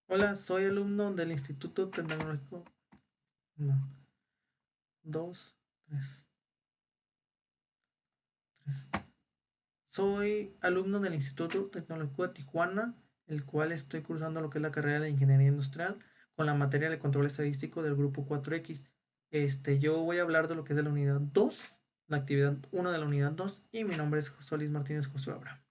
Hola, soy alumno del Instituto Tecnológico. No, dos, tres, tres. Soy alumno del Instituto Tecnológico de Tijuana, el cual estoy cursando lo que es la carrera de Ingeniería Industrial con la materia de control estadístico del grupo 4X. Yo voy a hablar de lo que es de la unidad 2, la actividad 1 de la unidad 2, y mi nombre es José Luis Martínez Josué Abraham.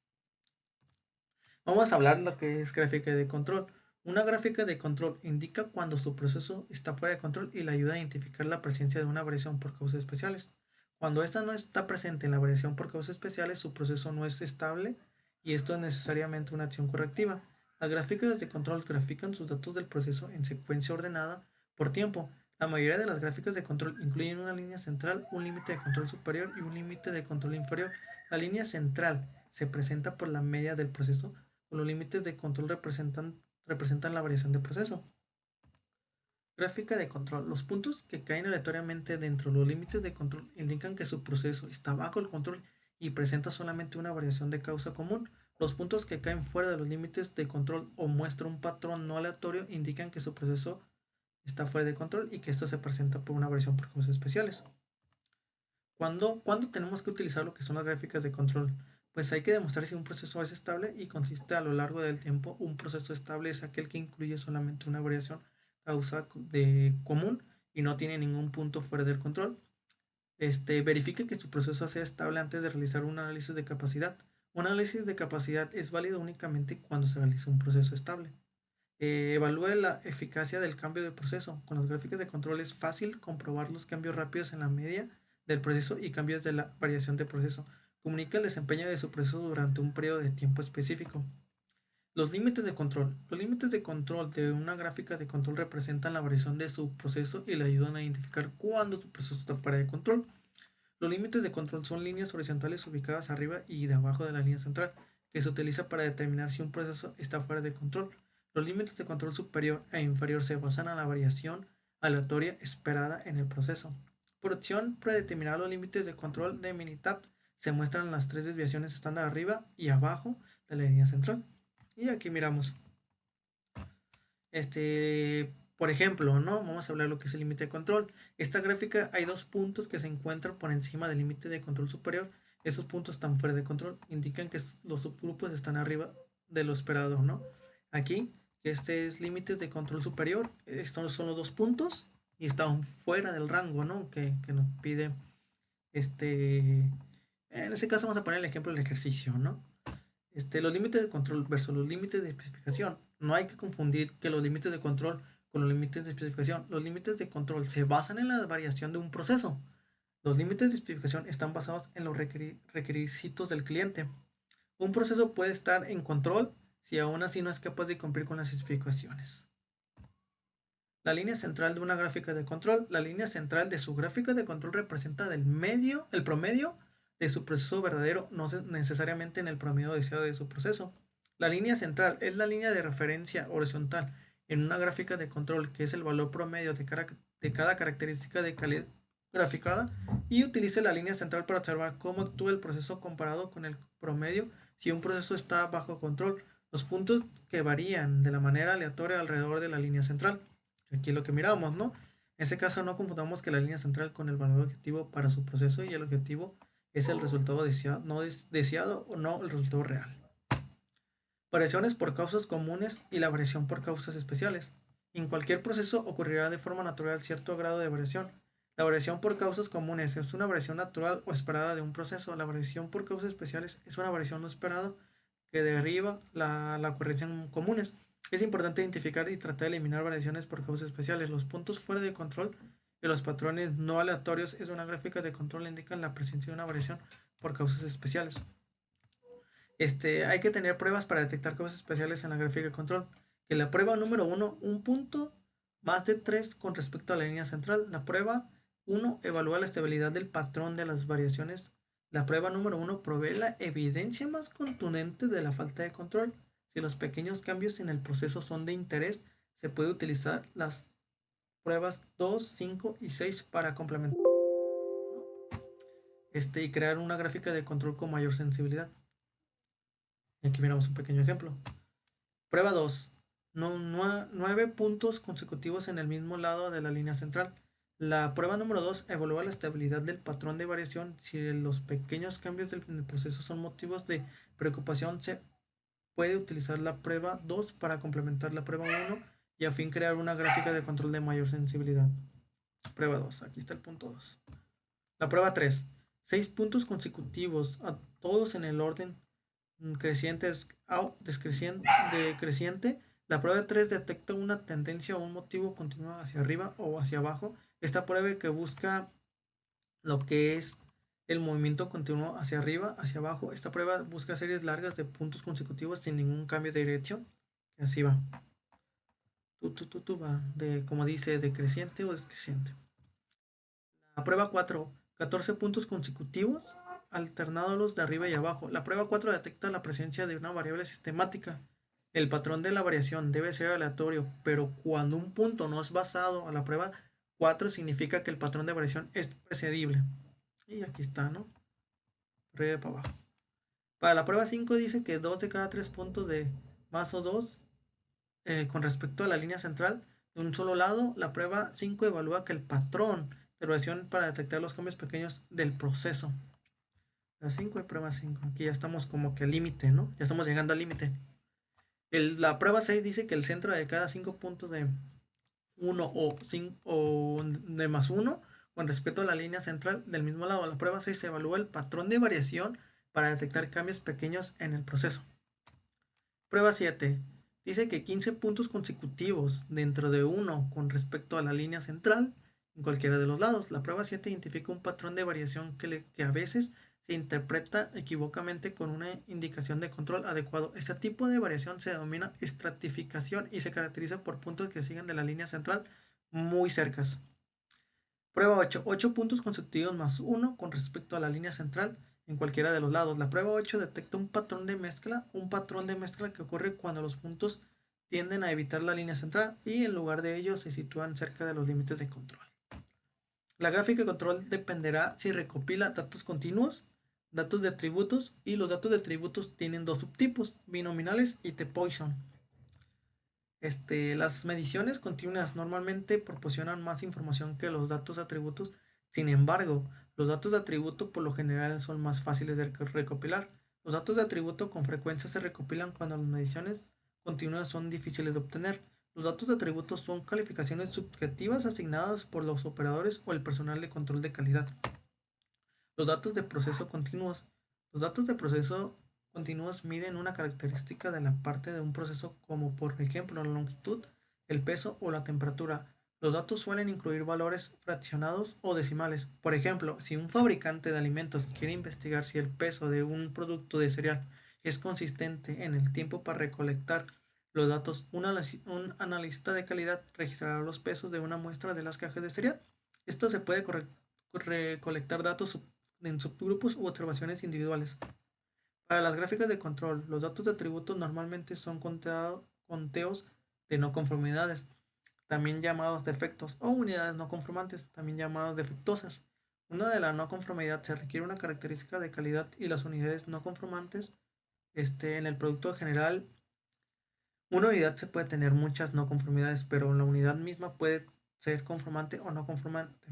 Vamos a hablar de lo que es gráfica de control. Una gráfica de control indica cuando su proceso está fuera de control y le ayuda a identificar la presencia de una variación por causas especiales. Cuando esta no está presente en la variación por causas especiales, su proceso no es estable y esto es necesariamente una acción correctiva. Las gráficas de control grafican sus datos del proceso en secuencia ordenada por tiempo. La mayoría de las gráficas de control incluyen una línea central, un límite de control superior y un límite de control inferior. La línea central se presenta por la media del proceso. Los límites de control representan la variación de proceso. Gráfica de control. Los puntos que caen aleatoriamente dentro de los límites de control indican que su proceso está bajo el control y presenta solamente una variación de causa común. Los puntos que caen fuera de los límites de control o muestran un patrón no aleatorio indican que su proceso está fuera de control y que esto se presenta por una variación por causas especiales. ¿Cuándo tenemos que utilizar lo que son las gráficas de control? Pues hay que demostrar si un proceso es estable y consiste a lo largo del tiempo. Un proceso estable es aquel que incluye solamente una variación causa de común y no tiene ningún punto fuera del control. Verifique que su proceso sea estable antes de realizar un análisis de capacidad. Un análisis de capacidad es válido únicamente cuando se realiza un proceso estable. Evalúe la eficacia del cambio de proceso. Con las gráficas de control es fácil comprobar los cambios rápidos en la media del proceso y cambios de la variación de proceso. Comunica el desempeño de su proceso durante un periodo de tiempo específico. Los límites de control. Los límites de control de una gráfica de control representan la variación de su proceso y le ayudan a identificar cuándo su proceso está fuera de control. Los límites de control son líneas horizontales ubicadas arriba y de abajo de la línea central, que se utiliza para determinar si un proceso está fuera de control. Los límites de control superior e inferior se basan en la variación aleatoria esperada en el proceso. Por opción predeterminar los límites de control de Minitab se muestran las tres desviaciones estándar arriba y abajo de la línea central. Y aquí miramos por ejemplo, ¿no? Vamos a hablar de lo que es el límite de control. Esta gráfica hay dos puntos que se encuentran por encima del límite de control superior. Esos puntos están fuera de control. Indican que los subgrupos están arriba de lo esperado, ¿no? Aquí, este es límites de control superior. Estos son los dos puntos y están fuera del rango, ¿no? Que nos pide este... En ese caso vamos a poner el ejemplo del ejercicio, ¿no? Los límites de control versus los límites de especificación. No hay que confundir que los límites de control con los límites de especificación. Los límites de control se basan en la variación de un proceso. Los límites de especificación están basados en los requisitos del cliente. Un proceso puede estar en control si aún así no es capaz de cumplir con las especificaciones. La línea central de una gráfica de control. La línea central de su gráfica de control representa el promedio de su proceso verdadero, no necesariamente en el promedio deseado de su proceso. La línea central es la línea de referencia horizontal en una gráfica de control, que es el valor promedio de cada característica de calidad graficada, y utilice la línea central para observar cómo actúa el proceso comparado con el promedio si un proceso está bajo control. Los puntos que varían de la manera aleatoria alrededor de la línea central. Aquí es lo que miramos, ¿no? En este caso no computamos que la línea central con el valor objetivo para su proceso y el objetivo es el resultado deseado, no es deseado o no el resultado real. Variaciones por causas comunes y la variación por causas especiales. En cualquier proceso ocurrirá de forma natural cierto grado de variación. La variación por causas comunes es una variación natural o esperada de un proceso. La variación por causas especiales es una variación no esperada que deriva la ocurrencia en comunes. Es importante identificar y tratar de eliminar variaciones por causas especiales. Los puntos fuera de control y los patrones no aleatorios es una gráfica de control indican la presencia de una variación por causas especiales. Hay que tener pruebas para detectar causas especiales en la gráfica de control. Que la prueba número 1, un punto más de 3 con respecto a la línea central. La prueba 1 evalúa la estabilidad del patrón de las variaciones. La prueba número 1 provee la evidencia más contundente de la falta de control. Si los pequeños cambios en el proceso son de interés, se puede utilizar las pruebas 2, 5 y 6 para complementar y crear una gráfica de control con mayor sensibilidad. Y aquí miramos un pequeño ejemplo. Prueba 2. no, 9 puntos consecutivos en el mismo lado de la línea central. La prueba número 2 evalúa la estabilidad del patrón de variación. Si los pequeños cambios en el proceso son motivos de preocupación, se puede utilizar la prueba 2 para complementar la prueba 1 y a fin crear una gráfica de control de mayor sensibilidad. Prueba 2, aquí está el punto 2. La prueba 3, 6 puntos consecutivos, a todos en el orden creciente, decreciente. La prueba 3 detecta una tendencia o un motivo continuo hacia arriba o hacia abajo. Esta prueba que busca lo que es el movimiento continuo hacia arriba, hacia abajo. Esta prueba busca series largas de puntos consecutivos sin ningún cambio de dirección. Así va. Va de, como dice, decreciente o descreciente. La prueba 4, 14 puntos consecutivos alternados de arriba y abajo. La prueba 4 detecta la presencia de una variable sistemática. El patrón de la variación debe ser aleatorio, pero cuando un punto no es basado a la prueba 4 significa que el patrón de variación es predecible. Y aquí está, ¿no? Arriba y para abajo. Para la prueba 5 dice que 2 de cada 3 puntos de más o 2 con respecto a la línea central de un solo lado. La prueba 5 evalúa que el patrón de variación para detectar los cambios pequeños del proceso. La 5 y prueba 5. Aquí ya estamos como que al límite, ¿no? Ya estamos llegando al límite. La prueba 6 dice que el centro de cada 5 puntos de 1 o de más 1 con respecto a la línea central del mismo lado. La prueba 6 se evalúa el patrón de variación para detectar cambios pequeños en el proceso. Prueba 7. Dice que 15 puntos consecutivos dentro de 1 con respecto a la línea central en cualquiera de los lados. La prueba 7 identifica un patrón de variación que a veces se interpreta equivocamente con una indicación de control adecuado. Este tipo de variación se denomina estratificación y se caracteriza por puntos que siguen de la línea central muy cercas. Prueba 8. 8 puntos consecutivos más 1 con respecto a la línea central en cualquiera de los lados. La prueba 8 detecta un patrón de mezcla que ocurre cuando los puntos tienden a evitar la línea central y en lugar de ello se sitúan cerca de los límites de control. La gráfica de control dependerá si recopila datos continuos, datos de atributos, y los datos de atributos tienen dos subtipos, binominales y T-Poisson. Las mediciones continuas normalmente proporcionan más información que los datos de atributos. Sin embargo, los datos de atributo por lo general son más fáciles de recopilar. Los datos de atributo con frecuencia se recopilan cuando las mediciones continuas son difíciles de obtener. Los datos de atributos son calificaciones subjetivas asignadas por los operadores o el personal de control de calidad. Los datos de proceso continuos. Los datos de proceso continuos miden una característica de la parte de un proceso como por ejemplo la longitud, el peso o la temperatura. Los datos suelen incluir valores fraccionados o decimales. Por ejemplo, si un fabricante de alimentos quiere investigar si el peso de un producto de cereal es consistente en el tiempo para recolectar los datos, un analista de calidad registrará los pesos de una muestra de las cajas de cereal. Esto se puede recolectar datos en subgrupos u observaciones individuales. Para las gráficas de control, los datos de atributos normalmente son conteos de no conformidades, también llamados defectos, o unidades no conformantes, también llamadas defectuosas. Una de la no conformidad se requiere una característica de calidad y las unidades no conformantes, en el producto general, una unidad se puede tener muchas no conformidades, pero la unidad misma puede ser conformante o no conformante.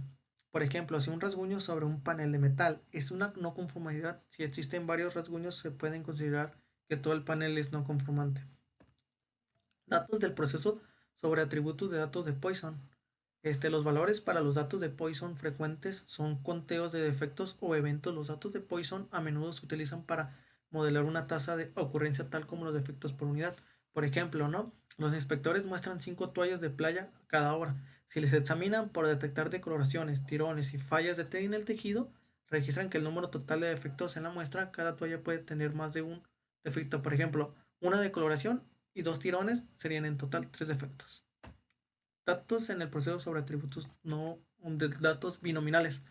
Por ejemplo, si un rasguño sobre un panel de metal es una no conformidad, si existen varios rasguños se pueden considerar que todo el panel es no conformante. Datos del proceso sobre atributos de datos de Poisson. Los valores para los datos de Poisson frecuentes son conteos de defectos o eventos. Los datos de Poisson a menudo se utilizan para modelar una tasa de ocurrencia tal como los defectos por unidad. Por ejemplo, ¿no? Los inspectores muestran 5 toallas de playa cada hora. Si les examinan por detectar decoloraciones, tirones y fallas en el tejido, registran que el número total de defectos en la muestra, cada toalla puede tener más de un defecto. Por ejemplo, una decoloración y 2 tirones serían en total 3 defectos. Datos en el proceso sobre atributos no de datos binominales.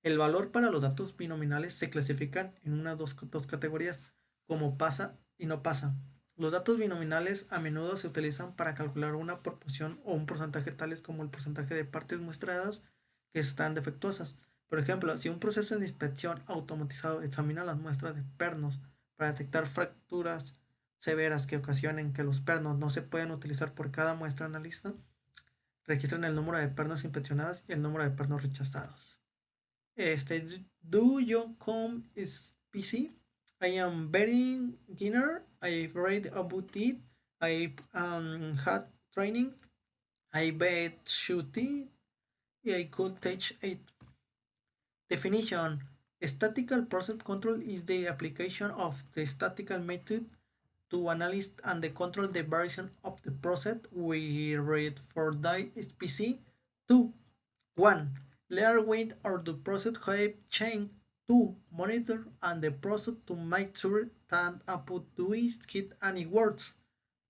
El valor para los datos binominales se clasifican en dos categorías, como pasa y no pasa. Los datos binominales a menudo se utilizan para calcular una proporción o un porcentaje tales como el porcentaje de partes muestradas que están defectuosas. Por ejemplo, si un proceso de inspección automatizado examina las muestras de pernos para detectar fracturas severas que ocasionen que los pernos no se pueden utilizar por cada muestra analista, registran el número de pernos inspeccionados y el número de pernos rechazados. Do you come is PC? I am very beginner. I've read about it. I had training. I bet shooting. I could teach it. Definition. Statistical process control is the application of the statistical method to analyze and control the variation of the process. We read for the SPC. 2. 1. Layer weight or the process have changed. 2. Monitor and the process to make sure that output does hit any words.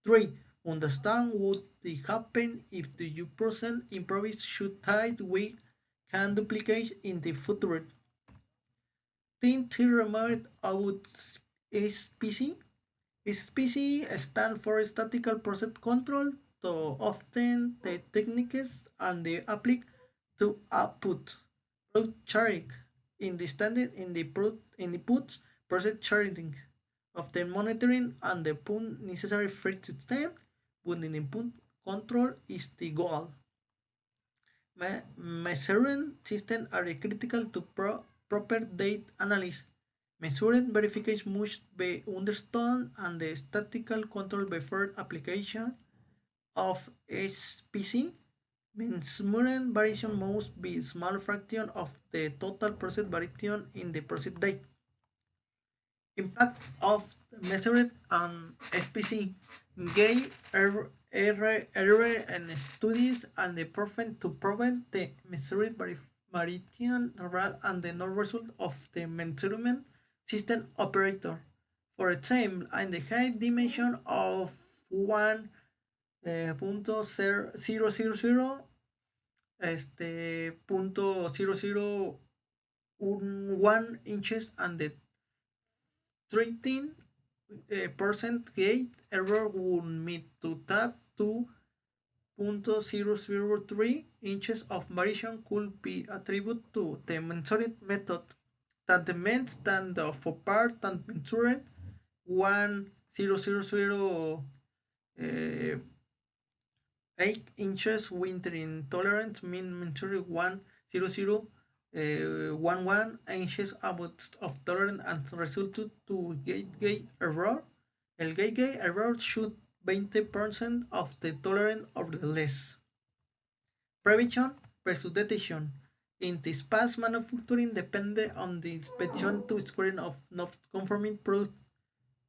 3. Understand what will happen if the U process improves should type we can duplicate in the future. Think to remember about SPC. SPC stands for Statistical Process Control, so often the techniques and the apply to output. Product sharing in the standard in the puts process sharing of the monitoring and the put necessary first system, but in input control is the goal. Measuring systems are critical to proper data analysis. Measuring verification must be understood and the statistical control before application of SPC. Measuring variation must be a small fraction of the total process variation in the process data. Impact of measured and SPC. Gay error and studies and the to prevent the measured variation and the no result of the measurement system operator. For example, in the high dimension of 1.000 .001 inches and the 13% gate error would meet to tap 2.003 inches of variation could be attributed to the measuring method that demands that for part and measured 1.000 8 inches winter intolerant mean measuring 1.0011 inches out of tolerance and resulted to gate error. El gate error should 20% of the tolerance or less. Prevention versus detection. In this past, manufacturing depended on the inspection to screen of not conforming product.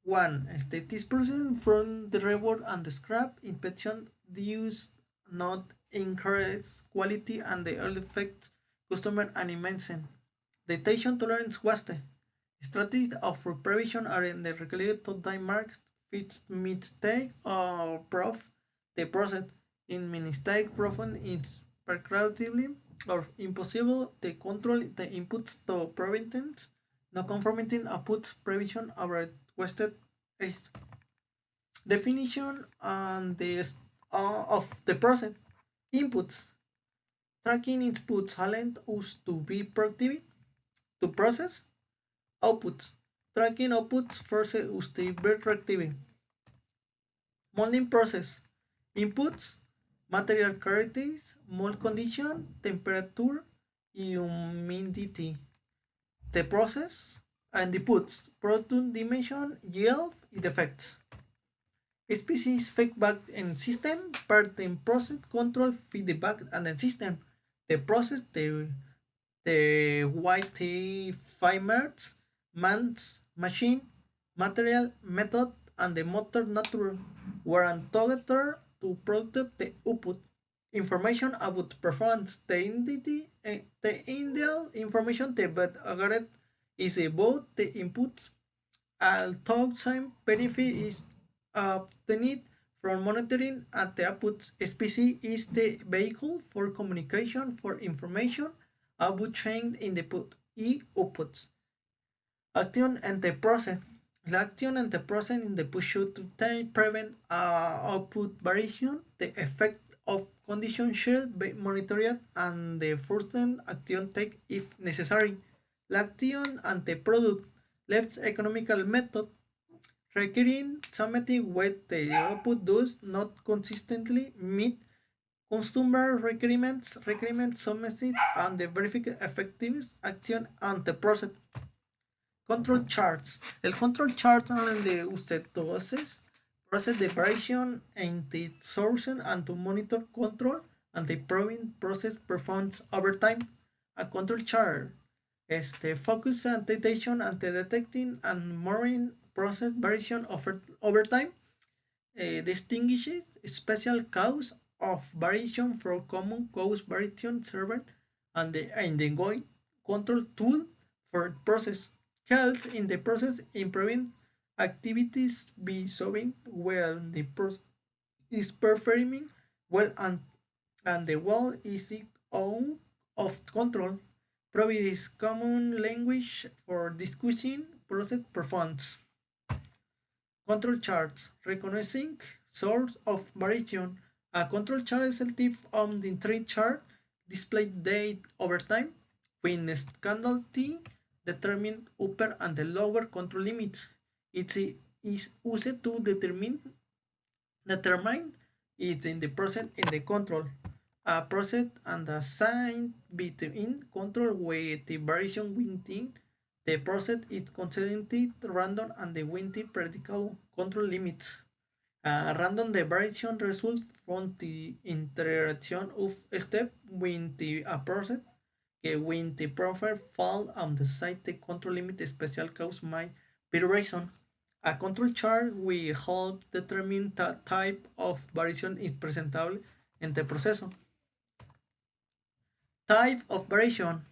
1. This process from the reward and the scrap inspection use not increase quality and the early effect customer animation. Detection tolerance waste. Strategies of prevention are in the regulated to marks fits mistake or proof the process in mistake proven is practically or impossible to control the inputs to prevent no conformity outputs prevention over wasted waste. Definition and the of the process. Inputs. Tracking inputs allow us to be productive to process. Outputs. Tracking outputs forces us to be productive. Molding process. Inputs. Material characteristics, mold condition, temperature, humidity. The process and the puts. Product dimension, yield, defects. Species feedback in system, part in process control feedback and the system. The process, the YT fibers, man's machine, material, method, and the motor natural were together to protect the output. Information about performance, the entity, the ideal information the but algorithm is about the inputs. Although some benefit is obtained from monitoring and the outputs. SPC is the vehicle for communication for information about change in the outputs. Action and the process. The action and the process in the push should prevent output variation, the effect of condition should be monitored, and the first action take if necessary. The action and the product left economical method requiring something with the output does not consistently meet customer requirements submitted and the verified effective action and the process. Control charts. El control chart habla de usted process the variation in the source and to monitor control and the proving process performs over time. A control chart focus and detection and the detecting and monitoring process variation over time distinguishes special cause of variation from common cause variation server and the going control tool for process helps in the process improving activities be showing well the process is performing well and the well is it out of control provides common language for discussing process performance. Control charts. Recognizing source of variation. A control chart is a tip on the tree chart display date over time when scandal T determine upper and the lower control limits. It is used to determine it in the process in the control. A process and a sign between control with the variation within the process is constantly random and the within predictable control limits. Random the variation results from the interaction of step with the process when the profile fall on the site the control limit special cause my variation. A control chart will help determine the type of variation is presentable in the process. Type of variation.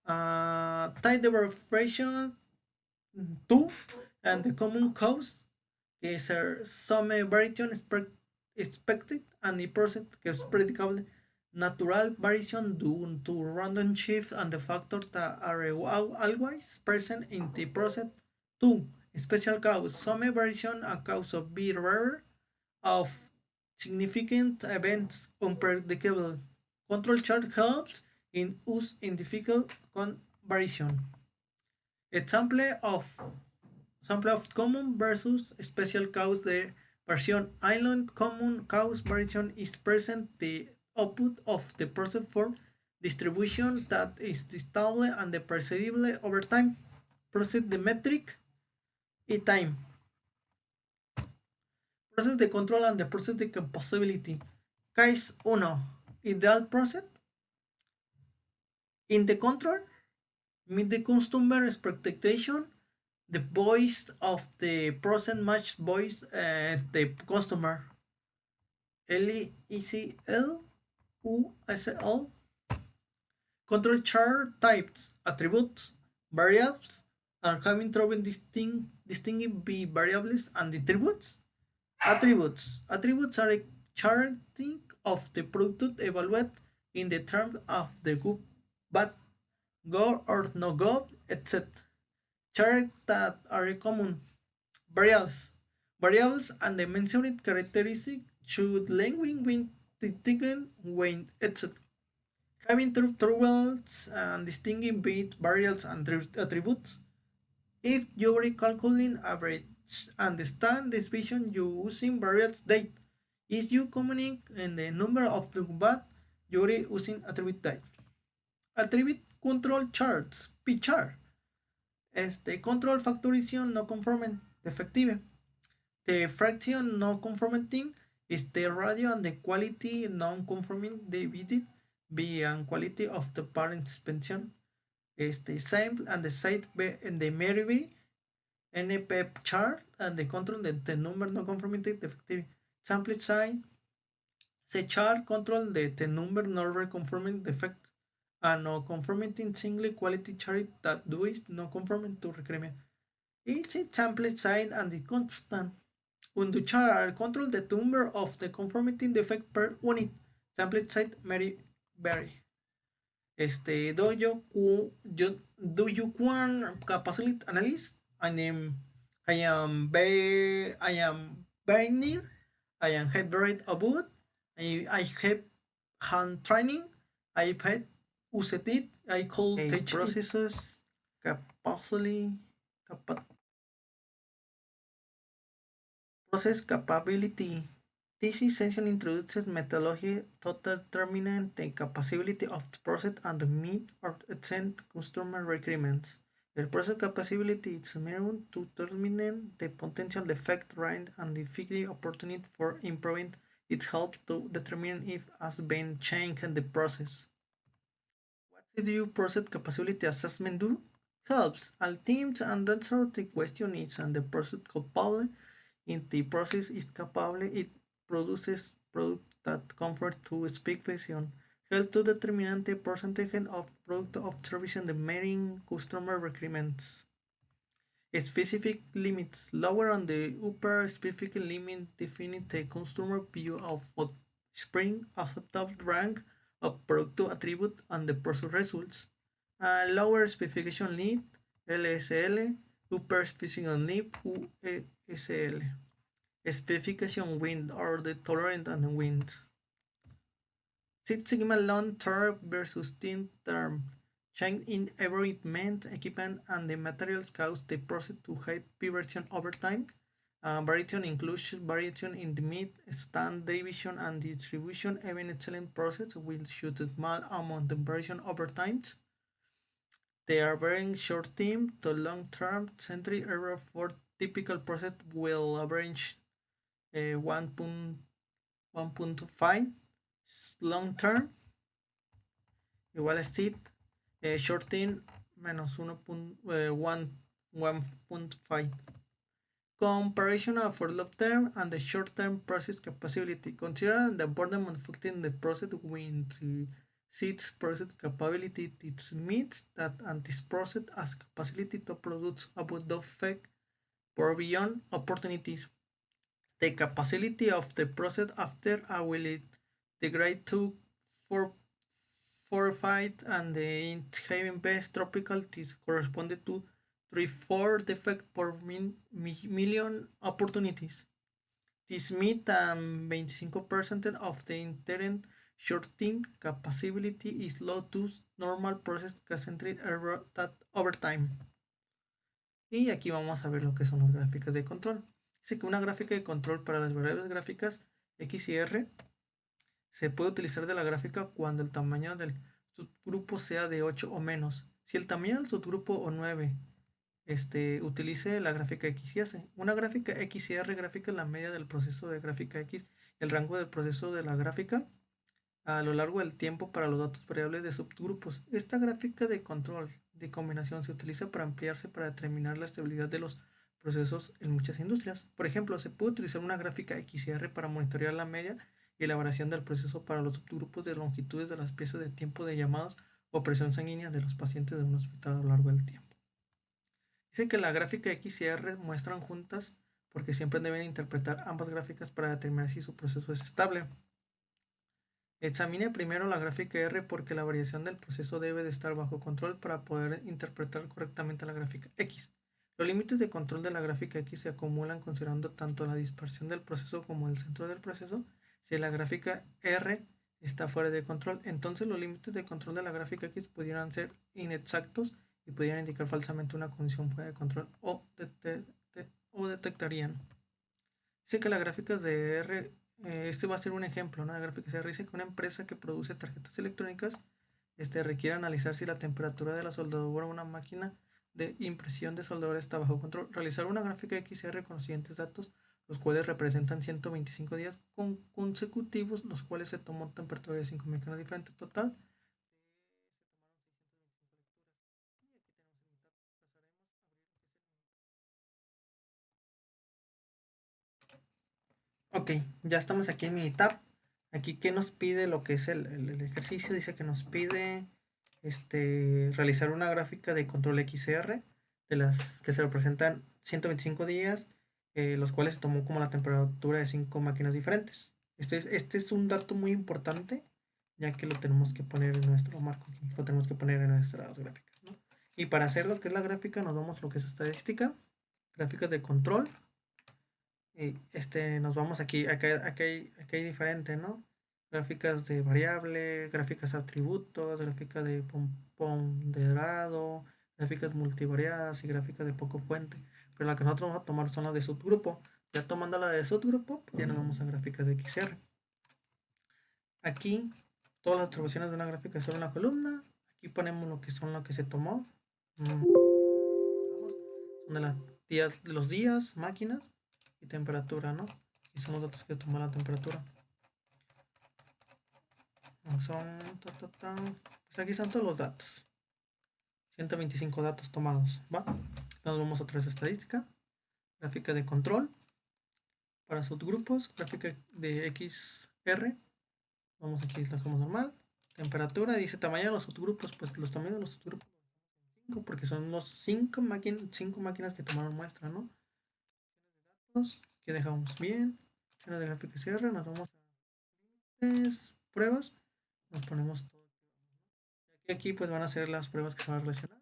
Type of variation 2 and the common cause is some variation expected and the process is predictable natural variation due to random shift and the factors that are always present in the process. 2. Special cause. Some variation a cause of be rare of significant events unpredictable. Control chart helps in use in difficult variation. Example of common versus special cause the version island common cause variation is present the output of the process for distribution that is stable and perceivable over time. Process the metric e time. Process de control and the process de composability. Case 1. Ideal process. In the control, meet the customer expectation. The voice of the process match voice the customer. LECL Control chart types, attributes, variables, and having trouble distinguishing variables and attributes. Attributes are a charting of the product evaluated in the terms of the good, bad, good or no good, etc. Charts that are common. Variables and the mentioned characteristic should language when taken when, etc. Having troubles and distinguishing between variables and attributes. If you are calculating average, understand this vision using variables date. If you communicate in the number of the bad, you are using attribute date. Attribute control charts, P-chart. Control factorization no conforming, defective. The fraction no conforming is the radio and the quality non-conforming divided by and quality of the parent suspension. The same and the site in the Merivy NP chart and the control the number non conformity defective. Sample size the chart control the number non conforming defect and no conforming single quality chart that does no conforming to requirement. Each sample size and the constant. When the chart control the number of the conformity defect per unit, sample size may vary. Do you want capacity analysis? I am very near. I am head very about. I have hand training. I have used it. I could teach processes capacity Process capability. This section introduces methodology to determine the capability of the process and meet or exceed customer requirements. The process capability is measured to determine the potential defect range and the fixed opportunity for improving. It helps to determine if has been changed in the process. What do process capability assessment do? Helps all teams and answer the question is and the process capable in the process is capable, it produces product that convert to specification. Helps to determine the percentage of product of service and the meeting customer requirements. Specific limits lower on the upper specific limit define the customer view of what spring acceptable rank of product attribute and the process results. Lower specification limit LSL, upper specification limit USL. Specification wind or the tolerant and wind. Six Sigma long term versus thin term. Change in environment, equipment, and the materials cause the process to have variation over time. Variation includes variation in the meat, stand, division, and distribution. Even excellent process will show a small amount of variation over time. They are very short term to long term. Century error for typical process will average 1.5. Long term igual a SIT, short term menos 1.5. Comparison for long term and the short term process capability. Consider the burden manufacturing the process when the seeds process capability it means that and this process has capacity to produce about the effect for beyond opportunities. The capacity of the process after a will degrade to 4.5 and the having best tropical is corresponded to 3-4 defect per million opportunities. This meet 25% of the inherent short-term capacity is low to normal process concentrate over time. Y aquí vamos a ver lo que son las gráficas de control. Dice que una gráfica de control para las variables gráficas X y R se puede utilizar de la gráfica cuando el tamaño del subgrupo sea de 8 o menos. Si el tamaño del subgrupo o 9 utilice la gráfica X y S. Una gráfica X y R gráfica es la media del proceso de gráfica X y el rango del proceso de la gráfica a lo largo del tiempo para los datos variables de subgrupos. Esta gráfica de control de combinación se utiliza para ampliarse para determinar la estabilidad de los procesos en muchas industrias. Por ejemplo, se puede utilizar una gráfica X y R para monitorear la media y la variación del proceso para los subgrupos de longitudes de las piezas de tiempo de llamadas o presión sanguínea de los pacientes de un hospital a lo largo del tiempo. Dice que la gráfica X y R muestran juntas porque siempre deben interpretar ambas gráficas para determinar si su proceso es estable. Examine primero la gráfica R porque la variación del proceso debe de estar bajo control para poder interpretar correctamente la gráfica X. Los límites de control de la gráfica X se acumulan considerando tanto la dispersión del proceso como el centro del proceso. Si la gráfica R está fuera de control, entonces los límites de control de la gráfica X pudieran ser inexactos y pudieran indicar falsamente una condición fuera de control o detectarían. Dice que las gráficas de R, este va a ser un ejemplo, ¿no? La gráfica de R dice que una empresa que produce tarjetas electrónicas requiere analizar si la temperatura de la soldadura o una máquina de impresión de soldadura está bajo control. Realizar una gráfica XR con los siguientes datos, los cuales representan 125 días consecutivos, los cuales se tomó temperatura de 5 máquinas diferentes total. Ok, ya estamos aquí en Minitab. Aquí, ¿qué nos pide lo que es el ejercicio? Dice que nos pide realizar una gráfica de control XR de las que se representan 125 días, los cuales se tomó como la temperatura de 5 máquinas diferentes. Este es un dato muy importante, ya que lo tenemos que poner en nuestro marco, lo tenemos que poner en nuestras gráficas, ¿no? Y para hacer lo que es la gráfica, nos vamos a lo que es estadística, gráficas de control. Nos vamos aquí hay diferente, ¿no? Gráficas de variable, gráficas de atributos, gráficas de ponderado, gráficas multivariadas y gráficas de poco fuente. Pero la que nosotros vamos a tomar son las de subgrupo. Ya tomando la de subgrupo, pues ya nos vamos a gráficas de XR. Aquí, todas las atribuciones de una gráfica son una columna. Aquí ponemos lo que son lo que se tomó. Son de los días, máquinas y temperatura, ¿no? Y son los datos que tomó la temperatura. Son, pues aquí están todos los datos. 125 datos tomados, ¿va? Nos vamos otra vez a estadística. Gráfica de control. Para subgrupos, gráfica de XR. Vamos aquí, la dejamos normal. Temperatura, dice tamaño de los subgrupos. Pues los tamaños de los subgrupos, 5, porque son los 5 máquinas que tomaron muestra, ¿no? Datos, que dejamos bien. De gráfica XR, nos vamos a pruebas. Nos ponemos todo. Y aquí pues van a ser las pruebas que se van a relacionar.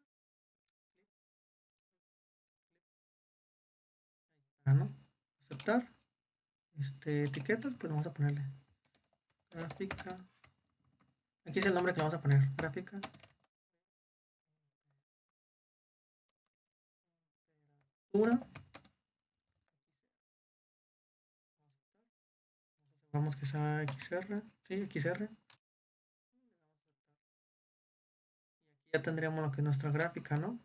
¿No? Aceptar. Etiquetas, pues vamos a ponerle gráfica. Aquí es el nombre que le vamos a poner. Gráfica. Vamos que sea XR. Sí, XR. Y aquí ya tendríamos lo que es nuestra gráfica, ¿no?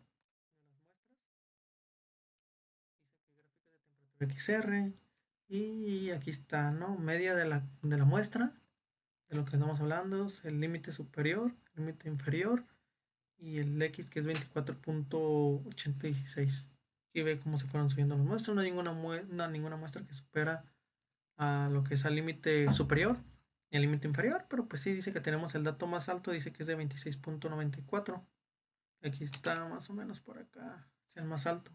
XR. Y aquí está, ¿no? Media de la muestra. De lo que estamos hablando. Es el límite superior, límite inferior. Y el X que es 24.86. Aquí ve cómo se fueron subiendo las muestras. No hay ninguna muestra que supera a lo que es al límite superior y al límite inferior, pero pues sí dice que tenemos el dato más alto, dice que es de 26.94. Aquí está más o menos por acá, es el más alto.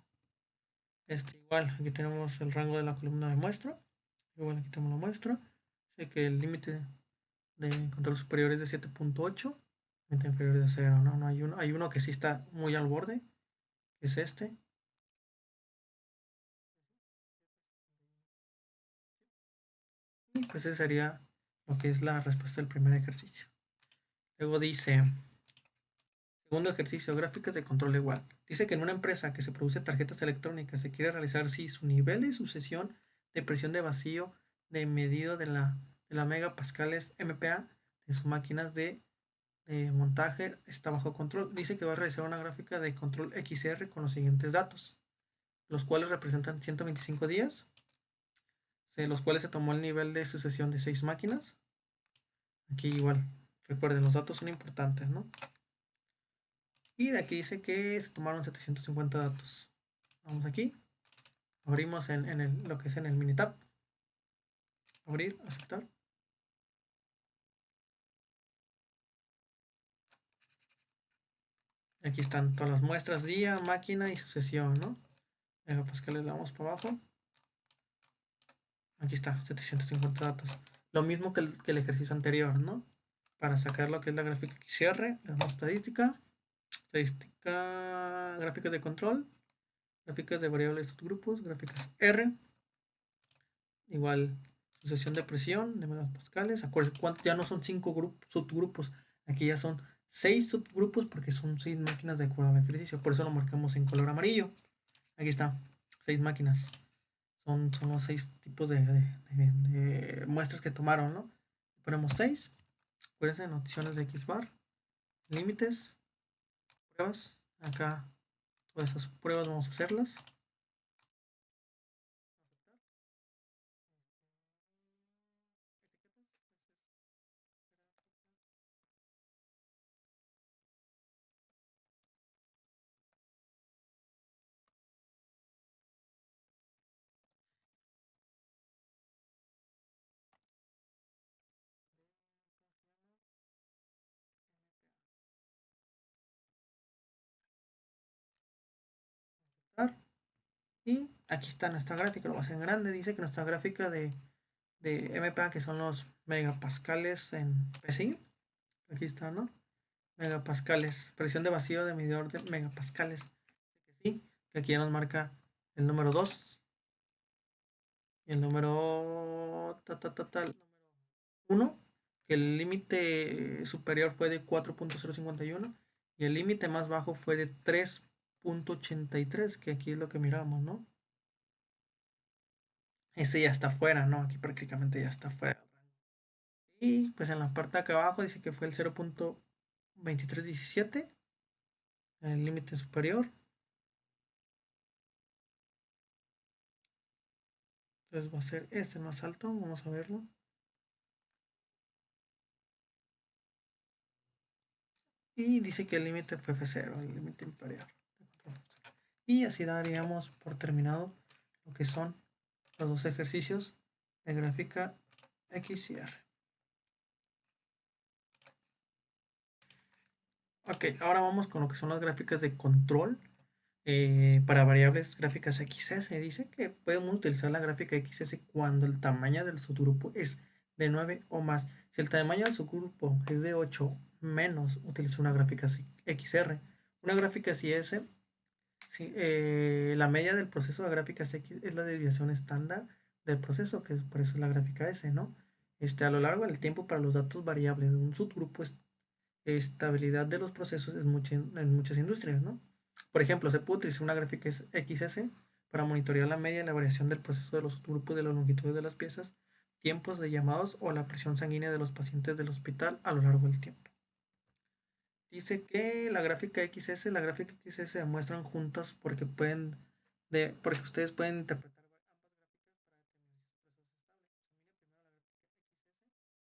Igual, aquí tenemos el rango de la columna de muestra. Igual aquí tenemos la muestra. Dice que el límite de control superior es de 7.8, límite inferior de 0, ¿no? No hay uno que sí está muy al borde, que es este. Y pues ese sería lo que es la respuesta del primer ejercicio. Luego dice, segundo ejercicio, gráficas de control igual. Dice que en una empresa que se produce tarjetas electrónicas se quiere realizar si su nivel de sucesión de presión de vacío de medido de la megapascales MPa de sus máquinas de montaje está bajo control. Dice que va a realizar una gráfica de control XR con los siguientes datos, los cuales representan 125 días, los cuales se tomó el nivel de sucesión de 6 máquinas. Aquí igual, recuerden, los datos son importantes, ¿no? Y de aquí dice que se tomaron 750 datos. Vamos aquí. Abrimos en lo que es en el Minitab. Abrir, aceptar. Aquí están todas las muestras, día, máquina y sucesión, ¿no? Megapascales, le damos para abajo. Aquí está, 750 datos. Lo mismo que el ejercicio anterior, ¿no? Para sacar lo que es la gráfica XR, le damos estadística. Estadística, gráficas de control, gráficas de variables subgrupos, gráficas R. Igual, sucesión de presión de megapascales. Acuérdense, ya no son 5 subgrupos, aquí ya son 6 subgrupos porque son 6 máquinas de acuerdo al ejercicio. Por eso lo marcamos en color amarillo. Aquí está, 6 máquinas. Son los 6 tipos de muestras que tomaron, ¿no? Ponemos 6. Acuérdense en opciones de Xbar, límites, pruebas. Acá todas esas pruebas vamos a hacerlas. Y aquí está nuestra gráfica, lo voy a hacer en grande. Dice que nuestra gráfica de MPa, que son los megapascales en PSI. Aquí está, ¿no? Megapascales. Presión de vacío de medidor de megapascales. Sí, que aquí ya nos marca el número 2. Y el número 1. Que el límite superior fue de 4.051. Y el límite más bajo fue de 3.83. Que aquí es lo que miramos, ¿no? Este ya está fuera, ¿no? Aquí prácticamente ya está fuera. Y pues en la parte de acá abajo dice que fue el 0.2317, el límite superior. Entonces va a ser este el más alto, vamos a verlo. Y dice que el límite fue F0, el límite inferior. Y así daríamos por terminado lo que son los dos ejercicios de gráfica X y R. Ok, ahora vamos con lo que son las gráficas de control para variables gráficas XS. Dice que podemos utilizar la gráfica XS cuando el tamaño del subgrupo es de 9 o más. Si el tamaño del subgrupo es de 8 menos, utiliza una gráfica XR. Una gráfica XS, sí, la media del proceso de gráficas X es la desviación estándar del proceso, que por eso es la gráfica S, ¿no? A lo largo del tiempo para los datos variables de un subgrupo estabilidad de los procesos en muchas industrias, ¿no? Por ejemplo, se puede utilizar una gráfica XS para monitorear la media y la variación del proceso de los subgrupos de las longitudes de las piezas, tiempos de llamados o la presión sanguínea de los pacientes del hospital a lo largo del tiempo. Dice que la gráfica XS, la gráfica XS se muestran juntas porque ustedes pueden interpretar ambas gráficas para determinar si su proceso es estable.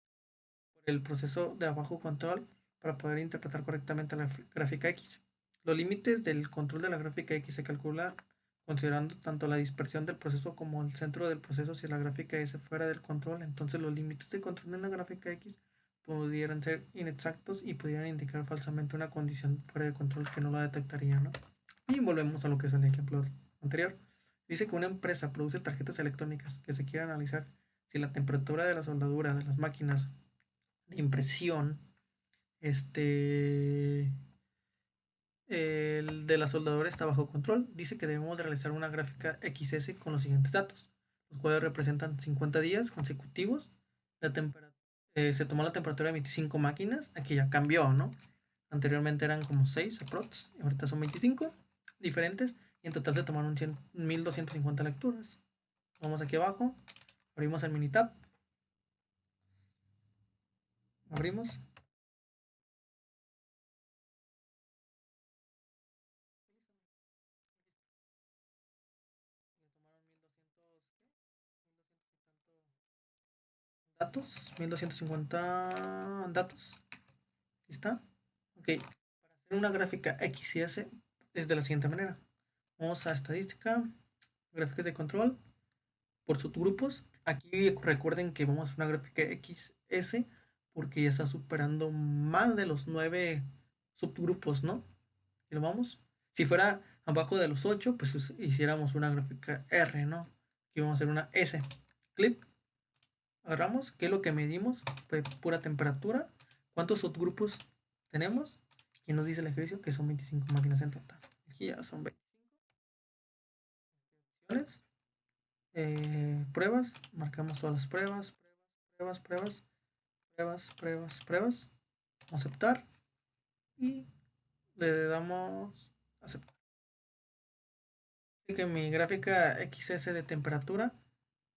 Por el proceso de abajo control para poder interpretar correctamente la gráfica X. Los límites del control de la gráfica X se calcula considerando tanto la dispersión del proceso como el centro del proceso si la gráfica S fuera del control. Entonces los límites de control en la gráfica X pudieran ser inexactos y pudieran indicar falsamente una condición fuera de control que no la detectaría, ¿no? Y volvemos a lo que es el ejemplo anterior. Dice que una empresa produce tarjetas electrónicas que se quiere analizar si la temperatura de la soldadura de las máquinas de impresión, este, el de la soldadura está bajo control. Dice que debemos de realizar una gráfica XS con los siguientes datos, los cuales representan 50 días consecutivos. La se tomó la temperatura de 25 máquinas, aquí ya cambió, ¿no? Anteriormente eran como 6 aprox, y ahorita son 25 diferentes, y en total se tomaron 1250 lecturas. Vamos aquí abajo, abrimos el Minitab, abrimos, datos, 1250 datos. ¿Aquí está? Ok. Para hacer una gráfica X y S es de la siguiente manera. Vamos a estadística, gráficas de control, por subgrupos. Aquí recuerden que vamos a una gráfica XS porque ya está superando más de los 9 subgrupos, ¿no? Y lo vamos. Si fuera abajo de los 8, pues hiciéramos una gráfica R, ¿no? Aquí vamos a hacer una S. Clip. Agarramos, ¿qué es lo que medimos? Pues pura temperatura. ¿Cuántos subgrupos tenemos? Aquí nos dice el ejercicio que son 25 máquinas en total. Aquí ya son 20 opciones. Pruebas. Marcamos todas las pruebas. Pruebas, pruebas, pruebas, pruebas, pruebas. Aceptar. Y le damos aceptar. Así que mi gráfica XS de temperatura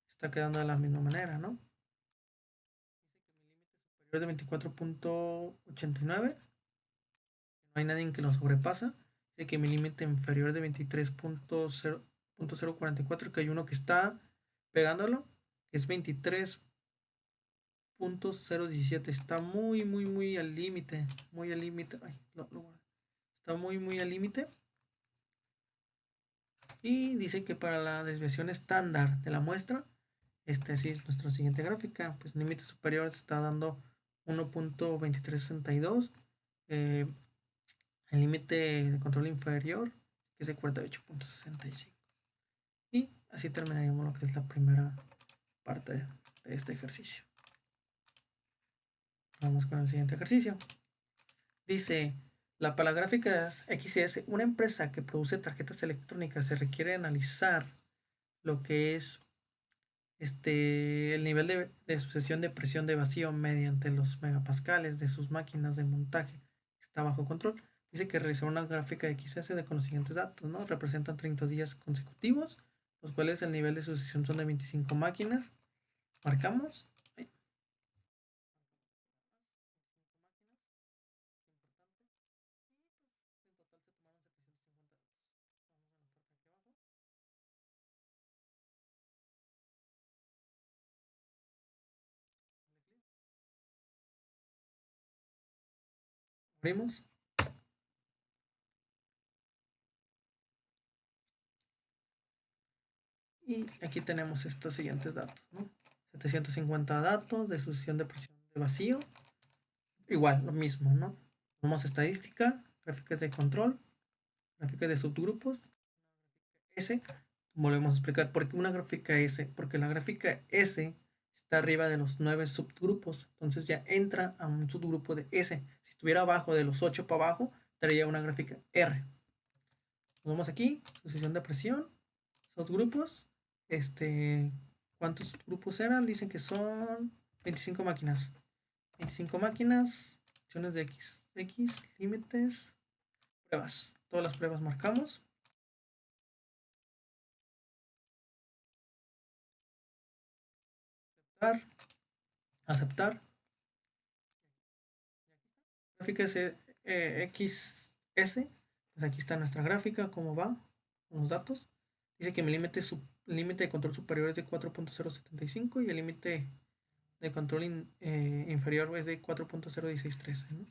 está quedando de la misma manera, ¿no? Dice que mi límite superior es de 24.89. No hay nadie que lo sobrepasa. Dice que mi límite inferior es de 23.044, que hay uno que está pegándolo, que es 23.017. Está muy, muy, muy al límite. Muy al límite. Está muy, muy al límite. Y dice que para la desviación estándar de la muestra, sí es nuestra siguiente gráfica. Pues el límite superior está dando 1.2362. Eh, el límite de control inferior que es de 48.65. Y así terminaríamos lo que es la primera parte de este ejercicio. Vamos con el siguiente ejercicio. Dice, para la gráfica XS, una empresa que produce tarjetas electrónicas se requiere analizar lo que es el nivel de sucesión de presión de vacío mediante los megapascales de sus máquinas de montaje. Está bajo control. Dice que realizó una gráfica XS con los siguientes datos, ¿no? Representan 30 días consecutivos, los cuales el nivel de sucesión son de 25 máquinas. Marcamos. Ahí. Abrimos. Y aquí tenemos estos siguientes datos, ¿no? 750 datos de sucesión de presión de vacío. Igual, lo mismo, ¿no? Vamos a estadística, gráficas de control, gráficas de subgrupos, S. Volvemos a explicar por qué una gráfica S. Porque la gráfica S está arriba de los 9 subgrupos. Entonces ya entra a un subgrupo de S. Si estuviera abajo de los 8 para abajo, estaría una gráfica R. Nos vamos aquí, sucesión de presión, subgrupos. ¿Cuántos grupos eran? Dicen que son 25 máquinas. 25 máquinas, opciones de X, límites, pruebas. Todas las pruebas marcamos. Aceptar, aceptar. Gráfica XS. Pues aquí está nuestra gráfica, cómo va, con los datos. Dice que mi límite de control superior es de 4.075 y el límite de control inferior es de 4.01613, ¿no?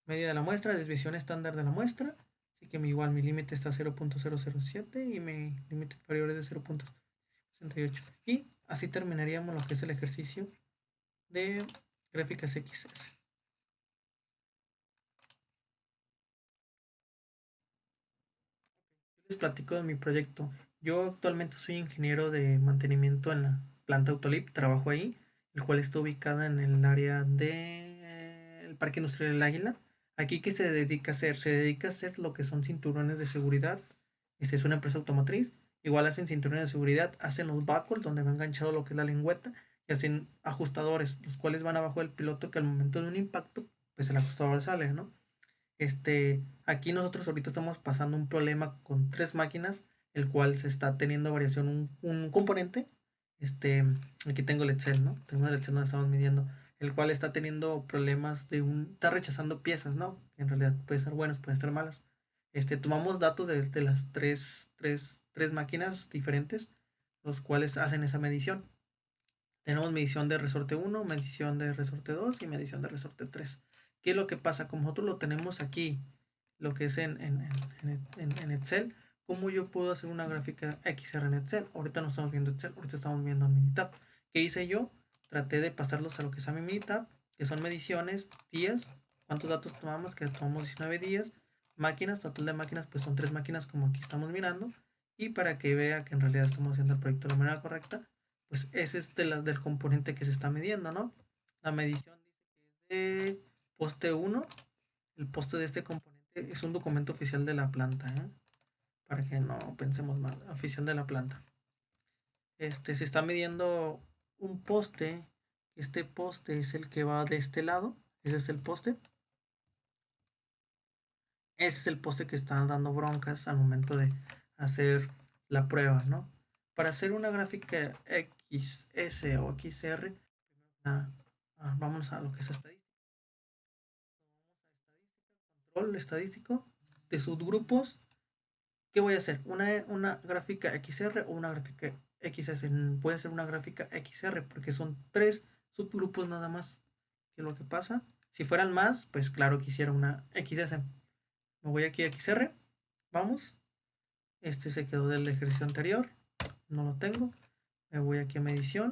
Media de la muestra, desviación estándar de la muestra. Así que igual mi límite está a 0.007 y mi límite inferior es de 0.68. Y así terminaríamos lo que es el ejercicio de gráficas XS. Les platico de mi proyecto. Yo actualmente soy ingeniero de mantenimiento en la planta Autolip, trabajo ahí, el cual está ubicada en el área del Parque Industrial del Águila. Aquí, ¿qué se dedica a hacer? Se dedica a hacer lo que son cinturones de seguridad. Esta es una empresa automotriz. Igual hacen cinturones de seguridad, hacen los buckles donde va enganchado lo que es la lengüeta y hacen ajustadores, los cuales van abajo del piloto que al momento de un impacto, pues el ajustador sale, ¿no? Aquí nosotros ahorita estamos pasando un problema con tres máquinas, el cual se está teniendo variación un componente. Este, Aquí tengo el Excel, ¿no? Tengo el Excel donde estamos midiendo, el cual está teniendo problemas está rechazando piezas, ¿no? En realidad puede ser buenas, puede ser malas. Tomamos datos de las tres máquinas diferentes, los cuales hacen esa medición. Tenemos medición de resorte 1, medición de resorte 2 y medición de resorte 3. ¿Qué es lo que pasa? Como nosotros lo tenemos aquí, lo que es en Excel, ¿cómo yo puedo hacer una gráfica XR en Excel? Ahorita no estamos viendo Excel, ahorita estamos viendo Minitab. ¿Qué hice yo? Traté de pasarlos a lo que es a mi Minitab, que son mediciones, días, cuántos datos tomamos, que tomamos 19 días, máquinas, total de máquinas, pues son tres máquinas como aquí estamos mirando, y para que vea que en realidad estamos haciendo el proyecto de la manera correcta, pues ese es del componente que se está midiendo, ¿no? La medición dice que es de poste 1. El poste de este componente es un documento oficial de la planta, ¿eh? Para que no pensemos mal, oficial de la planta. Se está midiendo un poste. Este poste es el que va de este lado. Ese es el poste. Ese es el poste que está dando broncas al momento de hacer la prueba, ¿no? Para hacer una gráfica XS o XR, ah, vamos a lo que es estadística. Control estadístico de subgrupos. ¿Qué voy a hacer? ¿Una gráfica XR o una gráfica XS? Puede ser una gráfica XR porque son tres subgrupos nada más. ¿Qué es lo que pasa? Si fueran más, pues claro que hiciera una XS. Me voy aquí a XR. Vamos. Este se quedó del ejercicio anterior. No lo tengo. Me voy aquí a medición.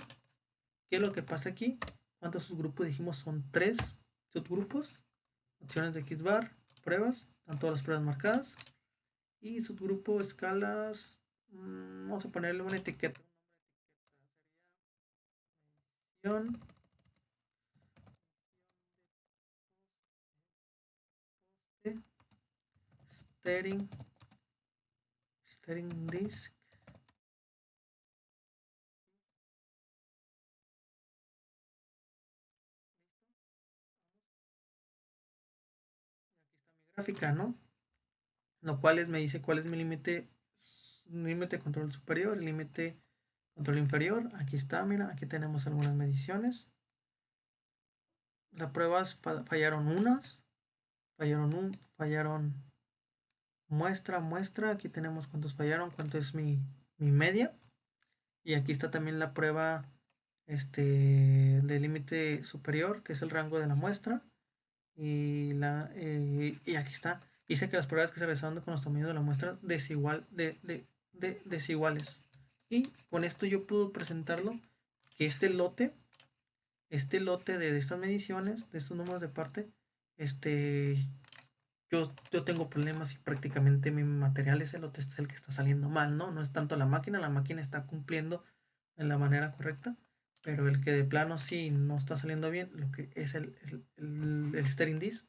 ¿Qué es lo que pasa aquí? ¿Cuántos subgrupos dijimos? Son tres subgrupos. Opciones de Xbar. Pruebas. Están todas las pruebas marcadas. Y subgrupo escalas. Vamos a ponerle una etiqueta. Medición. Steering. Steering disk. Aquí está mi gráfica, ¿no? Lo cual me dice cuál es mi límite límite de control superior y límite de control inferior. Aquí está, mira, aquí tenemos algunas mediciones. Las pruebas fallaron unas, fallaron muestra. Aquí tenemos cuántos fallaron, cuánto es mi media. Y aquí está también la prueba de límite superior, que es el rango de la muestra. Y aquí está. Dice que las pruebas que se realizaron con los tamaños de la muestra desiguales. Y con esto yo puedo presentarlo que este lote de estas mediciones, de estos números de parte, este, yo tengo problemas y prácticamente mi material ese lote es el que está saliendo mal, ¿no? No es tanto la máquina está cumpliendo de la manera correcta, pero el que de plano sí no está saliendo bien, lo que es el steering disc,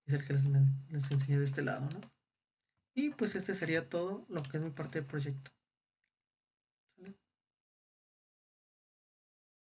es el que les enseñé de este lado, ¿no? Y pues este sería todo lo que es mi parte del proyecto.